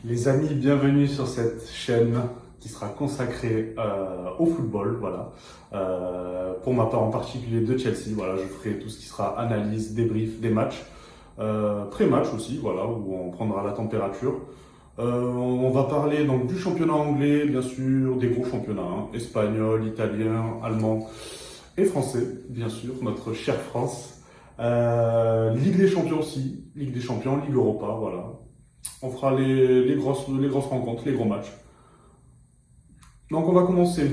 Les amis, bienvenue sur cette chaîne qui sera consacrée au football, voilà. Pour ma part en particulier de Chelsea, voilà, je ferai tout ce qui sera analyse, débrief des matchs, pré-match aussi, voilà, où on prendra la température. On va parler donc du championnat anglais, bien sûr, des gros championnats, hein, espagnol, italien, allemand et français, bien sûr, notre chère France. Ligue des champions aussi, Ligue des champions, Ligue Europa, voilà. On fera les grosses rencontres, les gros matchs. Donc on va commencer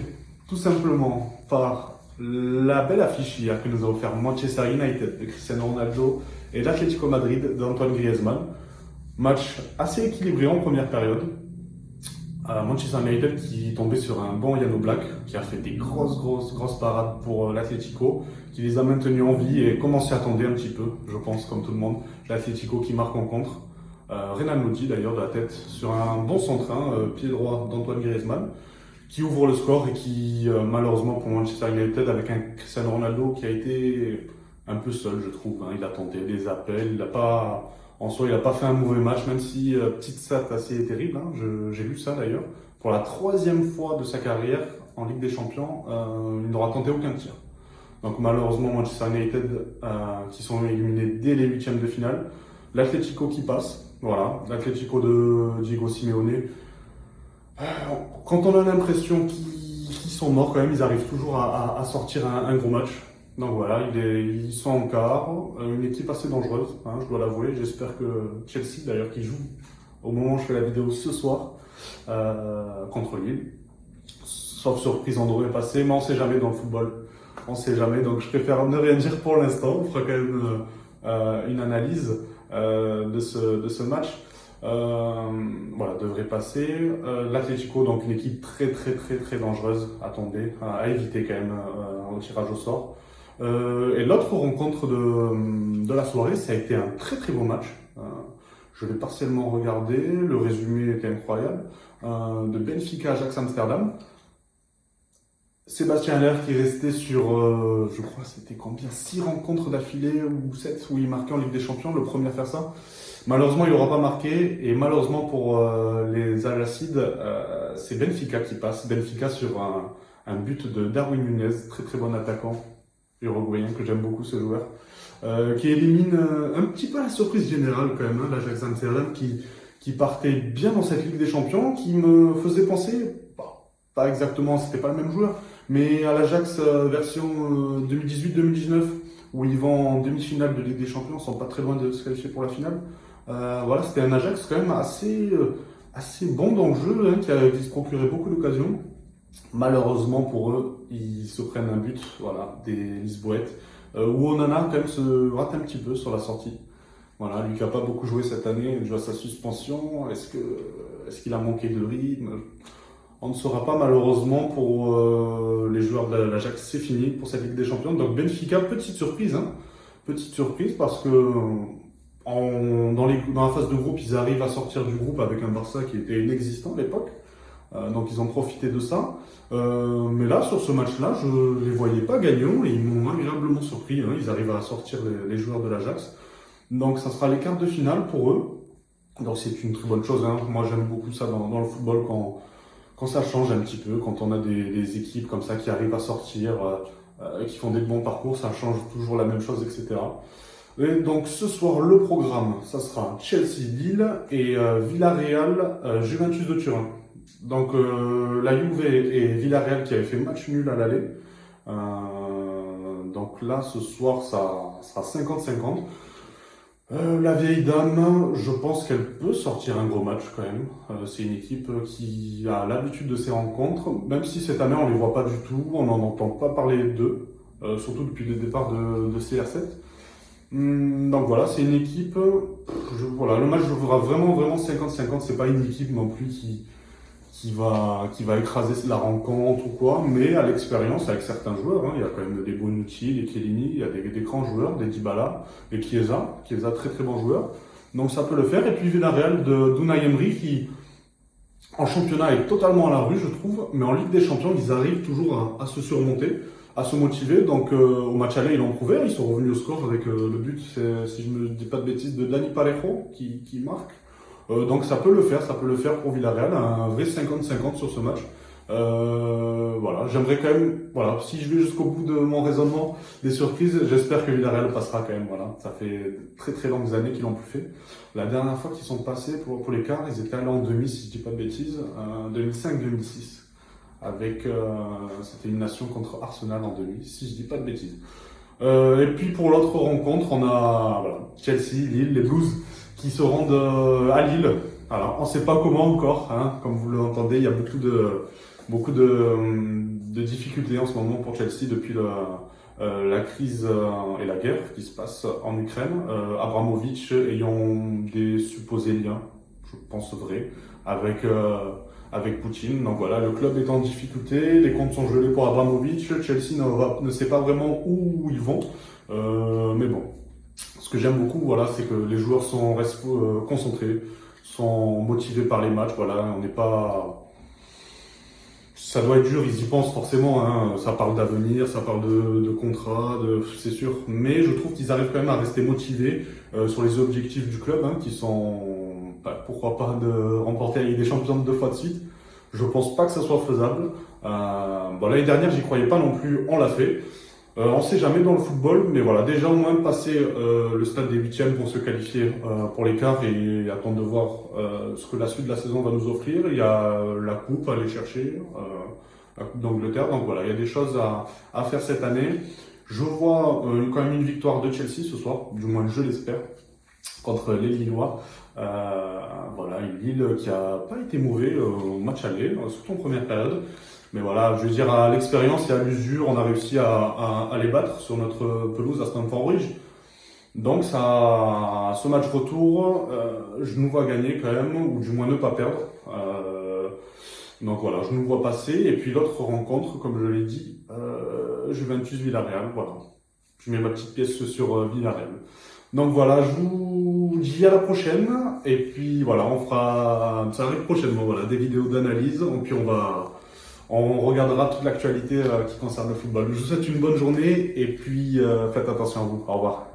tout simplement par la belle affiche hier que nous a offert Manchester United de Cristiano Ronaldo et l'Atlético Madrid d'Antoine Griezmann. Match assez équilibré en première période. Manchester United qui tombait sur un bon Yano Black qui a fait des grosses parades pour l'Atlético, qui les a maintenus en vie et comme on s'y attendait un petit peu, je pense, comme tout le monde, l'Atlético qui marque en contre. Renan Lodi d'ailleurs de la tête sur un bon centre, pied droit d'Antoine Griezmann, qui ouvre le score et qui malheureusement pour Manchester United avec un Cristiano Ronaldo qui a été un peu seul je trouve, hein. Il a tenté des appels, il n'a pas fait un mauvais match, même si petite stat assez terrible, hein. J'ai lu ça d'ailleurs, pour la troisième fois de sa carrière en Ligue des Champions, il n'aura tenté aucun tir. Donc malheureusement Manchester United qui sont éliminés dès les huitièmes de finale. L'Atlético qui passe, voilà, l'Atlético de Diego Simeone. Quand on a l'impression qu'ils sont morts, quand même, ils arrivent toujours à sortir un gros match. Donc voilà, ils sont en quart, une équipe assez dangereuse, hein, je dois l'avouer. J'espère que Chelsea, d'ailleurs, qui joue au moment où je fais la vidéo ce soir contre Lille. Sauf surprise, on devrait passer, mais on ne sait jamais dans le football. On ne sait jamais, donc je préfère ne rien dire pour l'instant. On fera quand même une analyse de ce match. Voilà, devrait passer. L'Atlético, donc une équipe très dangereuse à tomber, à éviter quand même au tirage au sort. Et l'autre rencontre de la soirée, ça a été un très beau match. Je l'ai partiellement regardé, le résumé était incroyable. De Benfica à Ajax Amsterdam. Sébastien Haller qui restait sur, je crois, c'était combien 6 rencontres d'affilée ou 7 où il marquait en Ligue des Champions, le premier à faire ça. Malheureusement, il n'aura pas marqué et malheureusement pour les Ajacides, c'est Benfica qui passe. Benfica sur un but de Darwin Nunez, très bon attaquant uruguayen que j'aime beaucoup ce joueur, qui élimine un petit peu la surprise générale quand même, hein, l'Ajax Amsterdam qui partait bien dans cette Ligue des Champions, qui me faisait penser, pas exactement, c'était pas le même joueur, mais à l'Ajax version 2018-2019 où ils vont en demi-finale de Ligue des Champions, ils sont pas très loin de se qualifier pour la finale. Voilà, c'était un Ajax quand même assez bon dans le jeu, hein, qui se procurait beaucoup d'occasions. Malheureusement pour eux, ils se prennent un but, voilà, des Lisboètes, où Onana quand même se rate un petit peu sur la sortie. Voilà, lui qui n'a pas beaucoup joué cette année, dû à sa suspension, est-ce qu'il a manqué de rythme? On ne saura pas malheureusement pour les joueurs de l'Ajax, c'est fini pour cette Ligue des Champions. Donc Benfica, petite surprise, hein, petite surprise parce que dans la phase de groupe, ils arrivent à sortir du groupe avec un Barça qui était inexistant à l'époque. Donc ils ont profité de ça. Mais là, sur ce match-là, je ne les voyais pas gagnants et ils m'ont agréablement surpris, hein. Ils arrivent à sortir les joueurs de l'Ajax. Donc ça sera les quarts de finale pour eux. Donc c'est une très bonne chose, hein. Moi j'aime beaucoup ça dans le football quand ça change un petit peu, quand on a des équipes comme ça qui arrivent à sortir, qui font des bons parcours, ça change toujours la même chose, etc. Et donc ce soir, le programme, ça sera Chelsea-Lille et Villarreal-Juventus de Turin. Donc la Juve et Villarreal qui avaient fait match nul à l'aller. Donc là, ce soir, ça sera 50-50. La vieille dame, je pense qu'elle peut sortir un gros match quand même. C'est une équipe qui a l'habitude de ces rencontres, même si cette année on ne les voit pas du tout, on n'en entend pas parler d'eux, surtout depuis le départ de CR7. Donc voilà, c'est une équipe, voilà, le match jouera vraiment 50-50, c'est pas une équipe non plus qui va écraser la rencontre ou quoi, mais à l'expérience avec certains joueurs, hein, il y a quand même des Bonucci, des Chiellini, il y a des grands joueurs, des Dybala, des Chiesa, très bons joueurs, donc ça peut le faire. Et puis Villarreal d'Unai Emery qui en championnat est totalement à la rue je trouve, mais en Ligue des Champions ils arrivent toujours à se surmonter, à se motiver. Donc au match aller ils l'ont prouvé, ils sont revenus au score avec le but, si je ne dis pas de bêtises, de Dani Parejo qui marque. Donc ça peut le faire pour Villarreal, un vrai 50-50 sur ce match. Voilà, j'aimerais quand même, voilà, si je vais jusqu'au bout de mon raisonnement des surprises, j'espère que Villarreal passera quand même, voilà. Ça fait très très longues années qu'ils l'ont plus fait. La dernière fois qu'ils sont passés pour les quarts, ils étaient allés en demi, si je dis pas de bêtises, 2005-2006. Avec, c'était une nation contre Arsenal en demi, si je dis pas de bêtises. Et puis pour l'autre rencontre, on a voilà, Chelsea, Lille, les Blues qui se rendent à Lille. Alors, on ne sait pas comment encore, hein, comme vous l'entendez, il y a beaucoup de difficultés en ce moment pour Chelsea depuis la crise et la guerre qui se passe en Ukraine. Abramovich ayant des supposés liens, je pense vrais, avec Poutine. Donc voilà, le club est en difficulté, les comptes sont gelés pour Abramovich, Chelsea ne sait pas vraiment où ils vont, mais bon. Ce que j'aime beaucoup, voilà, c'est que les joueurs restent concentrés, sont motivés par les matchs. Voilà, on n'est pas. Ça doit être dur, ils y pensent forcément. Hein. Ça parle d'avenir, ça parle de contrat, c'est sûr. Mais je trouve qu'ils arrivent quand même à rester motivés sur les objectifs du club, hein, qui sont, pourquoi pas, de remporter la Ligue des Champions 2 fois de suite. Je pense pas que ça soit faisable. Bon, l'année dernière, j'y croyais pas non plus, on l'a fait. On sait jamais dans le football, mais voilà, déjà au moins de passer le stade des huitièmes pour se qualifier pour les quarts et attendre de voir ce que la suite de la saison va nous offrir. Il y a la coupe à aller chercher, la coupe d'Angleterre, donc voilà, il y a des choses à faire cette année. Je vois quand même une victoire de Chelsea ce soir, du moins je l'espère, contre les Lillois. Voilà, une Lille qui a pas été mauvais au match aller, surtout en première période. Mais voilà, je veux dire, à l'expérience et à l'usure, on a réussi à les battre sur notre pelouse à Stamford Bridge. Donc ce match retour, je nous vois gagner quand même, ou du moins ne pas perdre. Donc voilà, je nous vois passer. Et puis l'autre rencontre, comme je l'ai dit, Juventus-Villarreal, voilà. Je mets ma petite pièce sur Villarreal. Donc voilà, je vous dis à la prochaine. Et puis voilà, ça arrive prochainement, voilà, des vidéos d'analyse. Et puis on regardera toute l'actualité qui concerne le football. Je vous souhaite une bonne journée et puis faites attention à vous. Au revoir.